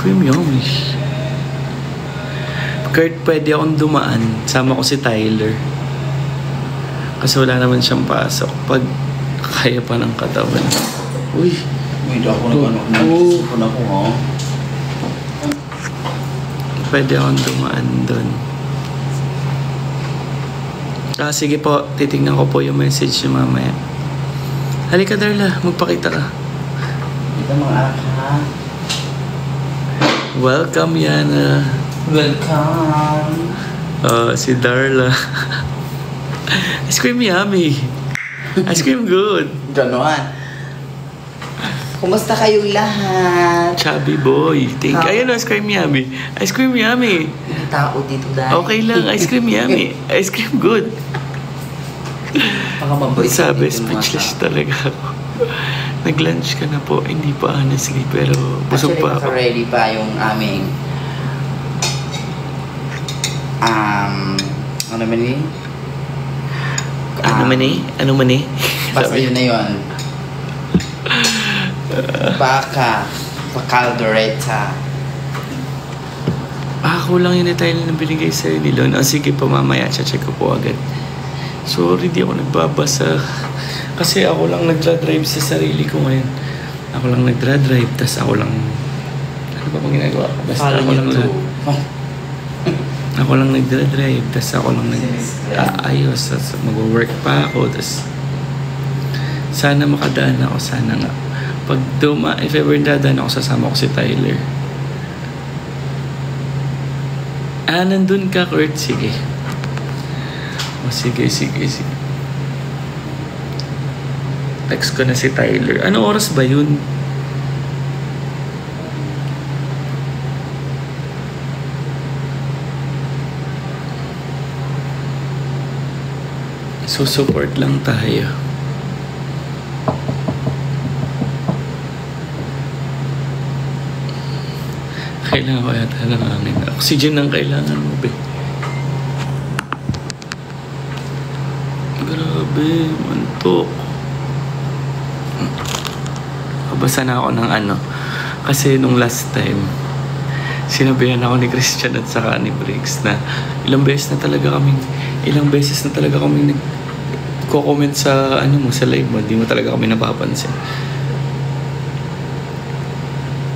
cream yummy. Kurt, pwede akong dumaan. Sama ko si Tyler. Kasi wala naman siyang pasok. Pag kaya pa ng katawan. Uy. Hindi ako nag-ano ko, ha? Pwede akong dumaan doon. Sige po, titignan ko po yung message niyo mamaya. Halika Darla, magpakita ka. Dito mga ha? Welcome Yana. Welcome. Si Darla. Ice cream yummy. Ice cream good. Gano'n. Kumusta kayong lahat? Chubby boy. Ayun, ice cream yummy. Ice cream yummy. May tao dito dahil. Okay lang, ice cream yummy. Ice cream good. Baka maboy. Sabi, speechless talaga ako. Nag-lunch ka na po. Hindi pa honestly, pero busog pa ako. Actually, ready pa yung aming ano man eh? Ano man eh? Basta yun na yun. Baka caldereta. Ako lang yun tayo na binigay sa'yo ni Lon. Sige pa mamaya, check ko po agad. Sorry, di ako nagbabasa. Kasi ako lang nagdra-drive sa sarili ko ngayon. Ako lang nagdra-drive, tas ako lang... Ano ba bang ginagawa? Basta ako lang ako lang nagdra-drive, tas ako lang nag-aayos, tas mag-work pa ako, tas... Sana makadaan ako, sana nga. Pag if ever dadaan ako, sasama ko si Tyler. Nandun ka, Kurt? Sige. Sige. Text ko na si Tyler. Ano oras ba yun? Support lang tayo. Kailangan ko yata ng hangin. Oxygen ang kailangan mo, be. Grabe, mantok. Kabasa na ako ng ano. Kasi nung last time, sinabihan ako ni Christian at saka ni Briggs na ilang beses na talaga kaming nagko-comment sa sa live mo. Hindi mo talaga kami napapansin.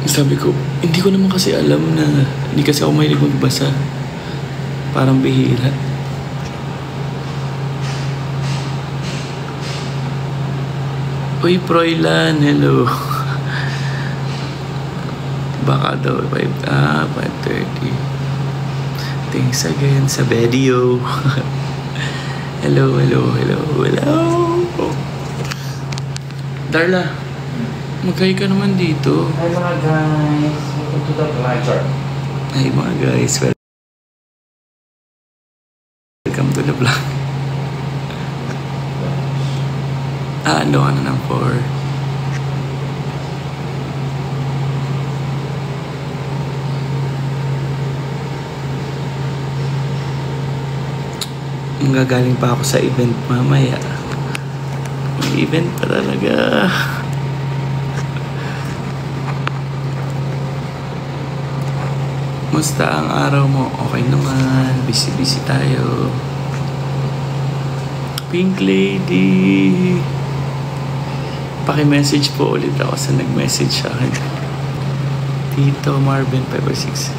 Sabi ko, hindi ko naman kasi alam na hindi kasi ako mahilig magbasa. Parang bihira. Uy, Proylan, hello. Baka daw, 5:30. Thanks again sa video. Hello. Darla, magkaya ka naman dito. Hi mga guys, welcome to the vlogger. Hi mga guys, welcome to the vlog. Ano ng 4? Gagaling pa ako sa event mamaya. May event pa talaga. Musta ang araw mo? Okay naman. Busy tayo. Pink Lady. Paki-message po ulit ako sa nag-message sa akin. Tito Marvin, 5 or 6.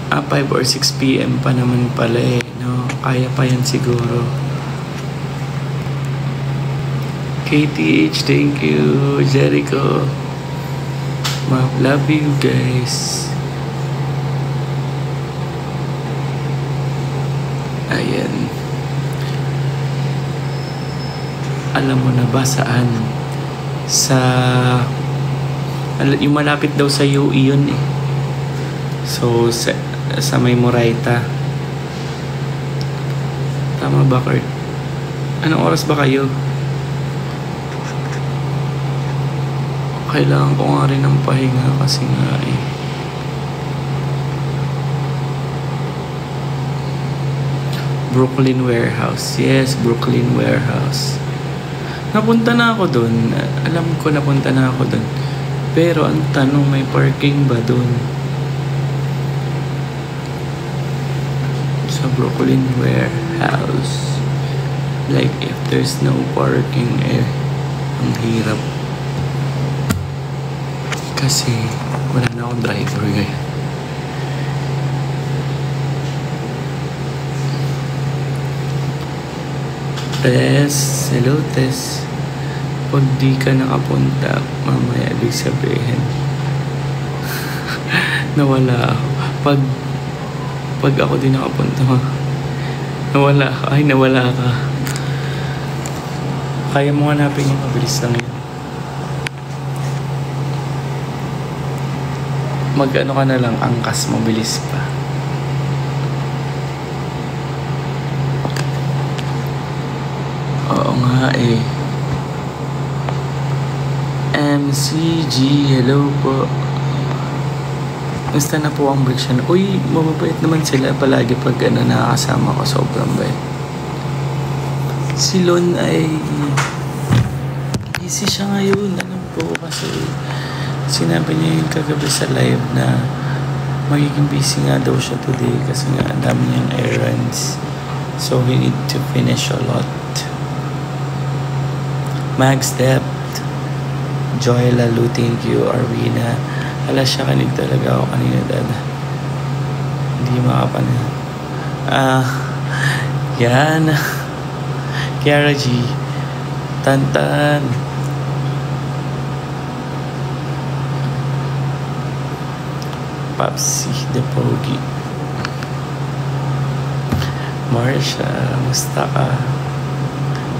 5 or 6 p.m. pa naman pala eh. No? Kaya pa yan siguro. KTH, thank you. Jericho. Love you guys. Ayan. Alam mo na ba saan? Yung malapit daw sa UE yun eh. So, sa may Moraita. Tama ba, Kurt? Anong oras ba kayo? Kailangan ko nga rin ng pahinga kasi nga eh. Brooklyn Warehouse. Yes, Brooklyn Warehouse. Napunta na ako dun. Alam ko napunta na ako dun. Pero ang tanong, may parking ba dun? Sa Brooklyn Warehouse. Like, if there's no parking, ang hirap. Kasi, wala na akong driver ngayon. Tess, hello Tess. Pag di ka nakapunta, mamaya di sabihin nawala ako. Pag ako di nakapunta, nawala ka. Ay, nawala ka. Kaya mo hanapin yung mabilis lang yun. Mag-ano ka na lang, angkas, mabilis pa. Oo nga eh. MCG, hello po. Basta na po ang break siya. Uy, mababait naman sila palagi pag nakakasama ko. Sobrang bait. Si Lon ay busy siya ngayon. Alam po kasi sinabi niya yung kagabi sa live na magiging busy nga daw siya today kasi nga ang dami niyang errands. So we need to finish a lot. Max Depth, Joy Lalu, thank you. Arvina, hala siya, kanig talaga ako kanina, dad. Hindi makapanin. Yan. Kiara G, Tantan. Papsi, The Pogi. Marsha, musta ka?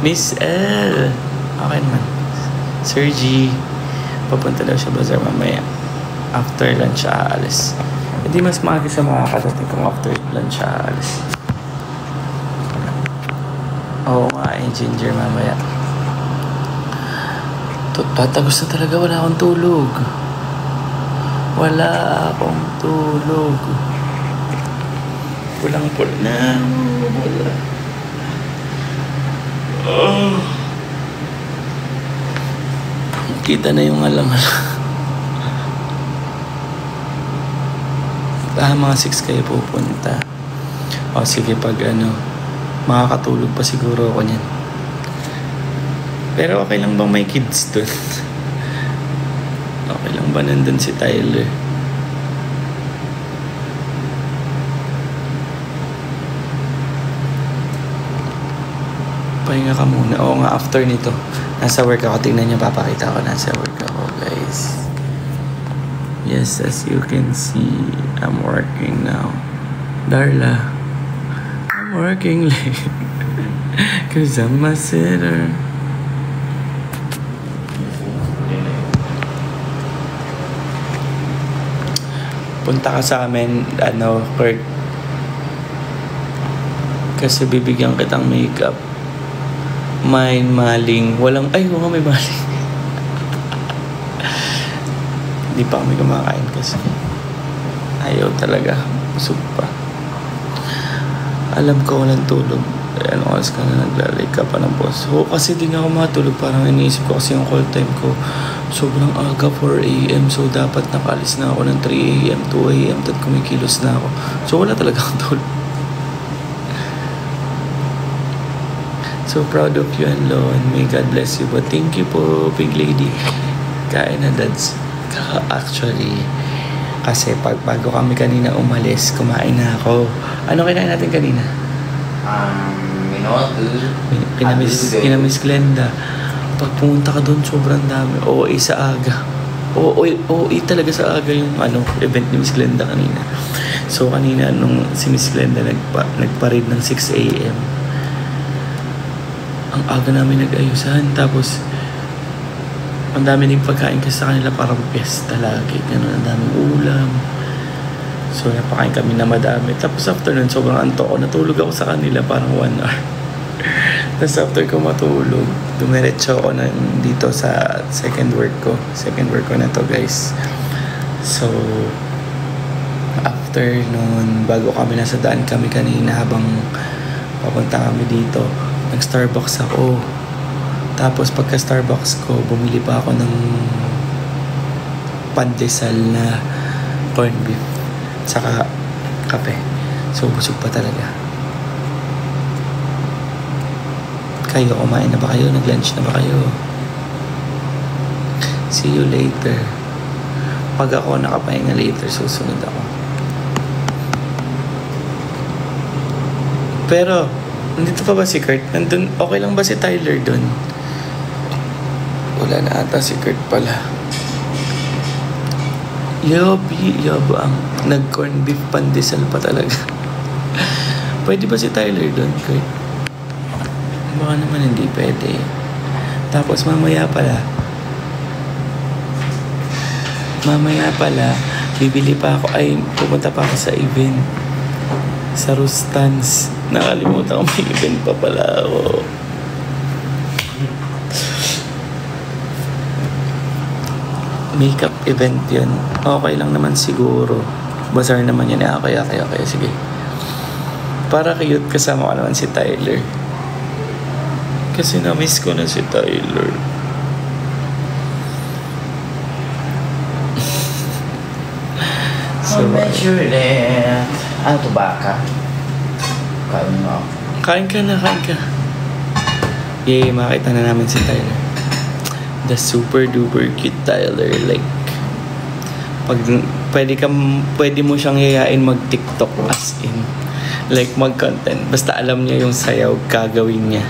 Miss L, okay naman. Sir G, papunta daw siya bazaar mamaya. After lunch siya aalis. Hindi mas maaga sa makakadating kung after lunch siya aalis. Oo nga, Ginger mamaya. Tatagos na talaga, wala akong tulog. Wala akong tulog. Pulang-pula na. Wala. Kita na yung alang-alang. Mga 6 kayo pupunta. O sige, pag makakatulog pa siguro ako niyan. Pero okay lang bang may kids dun? Okay lang ba nandun si Tyler? Pahinga ka muna. Oo nga, after nito nasa work ako. Tingnan niyo, papakita ko. Nasa work ako, guys. Yes, as you can see, I'm working now. Darla, I'm working late. Cause I'm a sinner. Punta ka sa amin, Kurt. Kasi bibigyan kitang makeup. Mine, maling. Walang, ay, wala may maling. Hindi pa kami kumakain kasi ayaw talaga. Busog pa. Alam ko walang tulog. Ano oras ka na naglalay ka pa ng boss. Kasi di nga ako matulog. Parang iniisip ko kasi yung call time ko sobrang aga, 4 a.m. So dapat nakalis na ako ng 3 a.m. 2 a.m. Tad kumikilos na ako. So wala talaga akong tulog. So proud of you and Lon. May God bless you. But thank you po, big lady. Kain na, dads. Actually, kasi bago kami kanina umalis, kumain na ako. Ano kinain natin kanina? Pinamiss Glenda. Pag pumunta ka doon, sobrang dami. OA sa aga. OA talaga sa aga yung event ni Miss Glenda kanina. So kanina, nung si Miss Glenda nagparid ng 6 a.m. Ang aga namin nag-ayusan. Tapos ang dami din pagkain kasi sa kanila, parang pesta lagi. Ganun, ang daming ulam. So, napakain kami na madami. Tapos after nun, sobrang antok ko. Natulog ako sa kanila parang 1 hour. Tapos after ko matulog, dumiretso ako dito sa second work ko. Second work ko na to, guys. So, after nun, bago kami nasa daan kami kanina habang papunta kami dito, nag-Starbucks ako. Tapos pagka Starbucks ko, bumili pa ako ng pandesal na corned beef. Saka kape. So, busog pa talaga. Kayo, kumain na ba kayo? Nag-lunch na ba kayo? See you later. Pag ako nakapahinga later, susunod ako. Pero, nandito pa ba si Kurt? Nandun, okay lang ba si Tyler dun? Wala na ata si Kurt pala. Yabang. Nag-corn beef pandesal pa talaga. Pwede ba si Tyler dun, Kurt? Baka naman hindi pwede. Tapos mamaya pala, bibili pa ako, ay pumunta pa ako sa event. Sa Rustans. Nakalimutan ko may event pa pala ako. Makeup event yun. Okay lang naman siguro. Bazaar naman yun. Okay. Sige. Para cute kasama ko naman si Tyler. Kasi na-miss ko na si Tyler. So, measure it. Ano to ba ka? Kain mo. Kain ka. Yay, makita na namin si Tyler. The super duper cute Tyler. Like, pwede mo siyang yayain mag-TikTok as in. Like, mag-content. Basta alam niya yung sayaw, gagawin niya.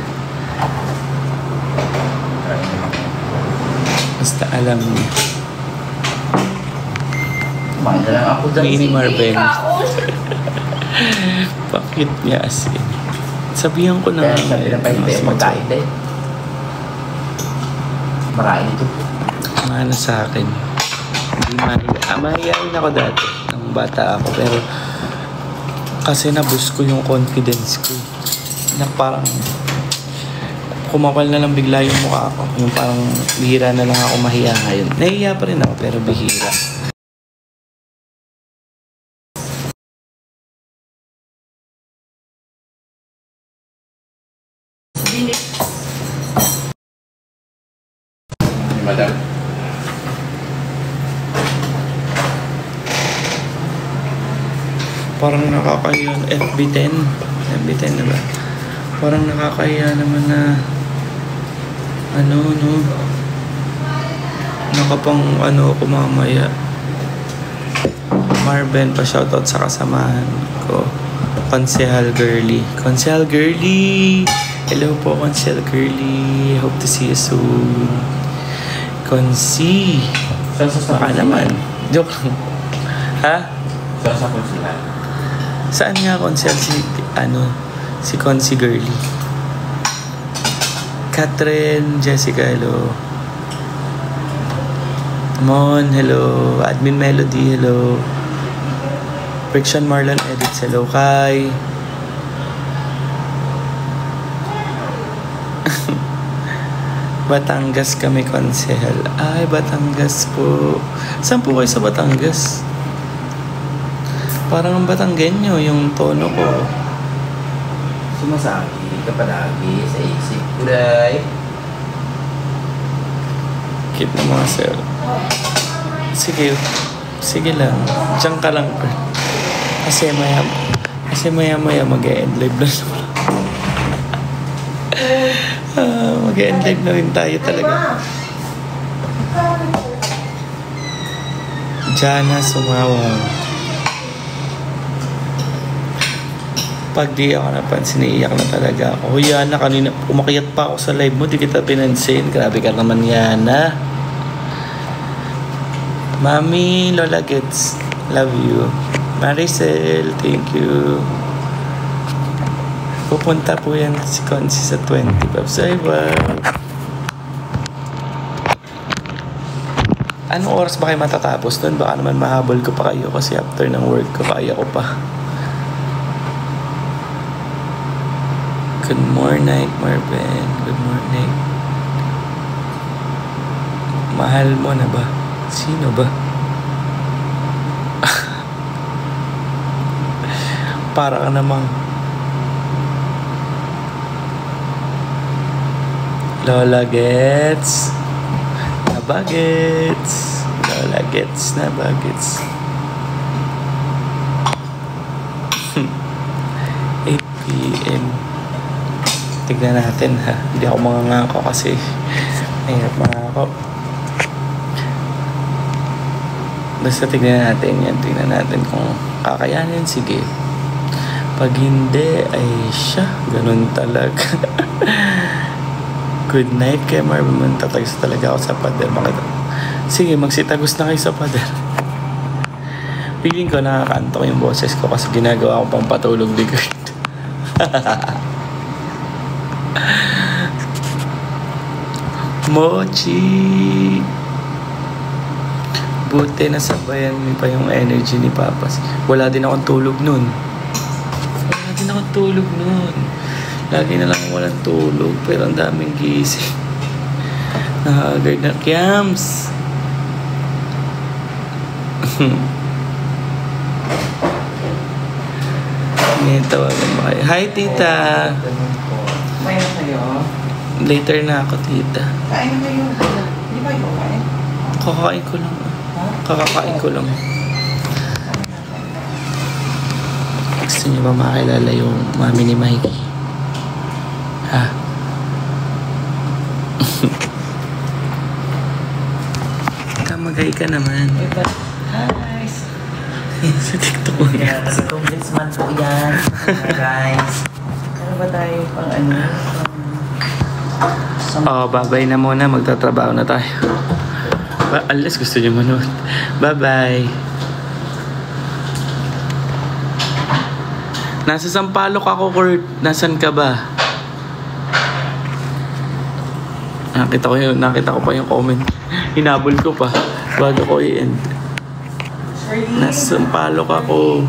Basta alam niya. Kumain na lang ako dyan. Mini Marben. Pakit niya as in. Sabihan ko na Kaya sabi na pa hindi magkain din. Marain ito. Mana sa akin. Hindi mahihayin ako dati. Nang bata ako. Pero kasi naboost ko yung confidence ko. Na parang kumapal na lang bigla yung mukha ko. Yung parang bihira na lang ako mahiya ngayon. Nahiya pa rin ako pero bihira. Madam. Parang nakakahiya. FB10. FB10 na ba? Parang nakakahiya naman na nakapang ako mamaya. Marben pa shoutout sa kasamahan ko. Konsehal Girly. Hello po, Konsehal Girly. Hope to see you soon. Konsi. Baka naman. Joke lang. Ha? Sa konsulat. Saan nga Konsehal si Konsi Girly? Catherine, Jessica, hello. Mon, hello. Admin Melody, hello. Friction Marlon Edits, hello. Kai. Batangas kami, Konsehal. Ay, Batangas po. Saan po kayo sa Batangas? Parang ang Batanggenyo yung tono ko. Sumasaki ka palagi sa isip ko, day. Cute na mga sir. Sige lang. Diyan ka lang. Kasi maya mag-e-end live na naman. Mag-e-end live na rin tayo talaga. Jana sumawang. Pag di ako napansin, iiyak na talaga ako. Yana, kanina umakyat pa ako sa live mo, di kita pinansin. Grabe ka naman, Yana. Mami, Lola Gets, love you. Maricel, thank you. Pupunta po yan si Consi sa 20 Babs. Ay, wow. Anong oras ba kayo matatapos doon? Baka naman mahabol ko pa kayo kasi after ng work ko, kaya ko pa. Good morning, Marvin. Good morning. Mahal mo na ba? Sino ba? Para ka namang Lola Gets. Aba Gets. wala. Gets na ba? Gets. 8 p.m. Tignan natin ha. Hindi ako mangangako kasi mahirap mangako. Basta tignan natin yan. Tignan natin kung kakayanin. Sige. Pag hindi ay siya. Ganun talaga. Good night kay Marvin. Tatagos talaga ako sa pader. Sige, magsitagos na kayo sa pader. Feeling ko nakakanto yung boses ko kasi ginagawa ko pang patulog ni Kurt. Mochi! Buti nasabayan mo pa yung energy ni Papas. Wala din akong tulog nun. Lagi na lang walang tulog pero ang daming gising. Nakagard na Kiams. Ngayon tawagan mo kayo. Hi tita. Kumain na kayo? Later na ako tita. Kain na kayo. Hindi ba kayo kain? Kakakain ko lang. Kakakain ko lang. Gusto niyo ba makilala yung mami ni Mikey? Ha? Kamagay ka naman. Hi! Sa TikTok mo yan. Kasi congressman po yan. Guys. Ano ba tayo pang ano? Babay na muna. Magtatrabaho na tayo. Unless gusto niyo manood. Bye-bye. Nasa Sampaloc ako, Kurt. Nasaan ka ba? Nakita ko pa yung comment. Hinabol ko pa bago ko i-end. Nasa Sampaloc ako.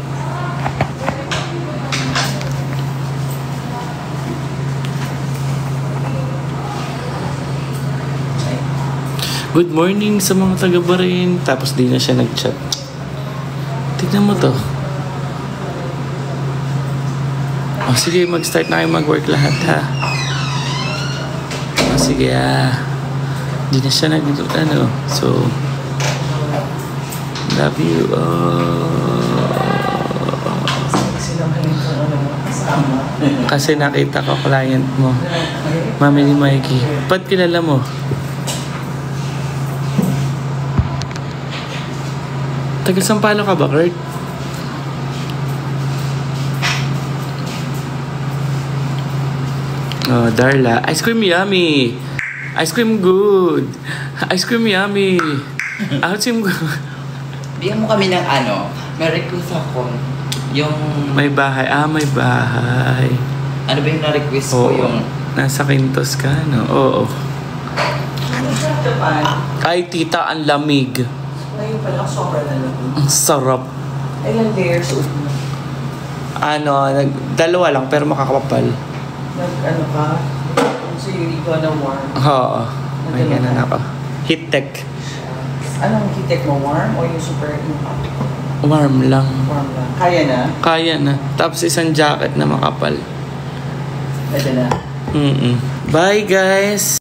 Good morning sa mga taga-Barin. Tapos di na siya nag-chat. Tignan mo to. Sige, mag-start na kayo mag-work lahat ha. Sige di na siya nag-ano. So, love you. Kasi nakita ko client mo. Mami ni Mikey. Ba't kilala mo? Taga Sampaloc ka ba, Kurt? Oh, Darla. Ice cream yummy. Ice cream good. Ice cream yummy. Ice cream good. Bigyan mo kami ng ano. May request ako. Yung... May bahay. May bahay. Ano ba yung na-request ko? Yung... Nasa Quintos ka, no? Oo. Ay, tita, ang lamig. Ngayon pala, sobra na lang. Ang sarap. Ilang layers of Dalawa lang, pero makakapal. Ano ka? So you go na warm? Oo. May ganun ako. Heat tech. Anong hitek mo? Warm o yung super Warm lang. warm lang? Kaya na? Kaya na. Tapos isang jacket na makapal. Pwede na. Bye guys!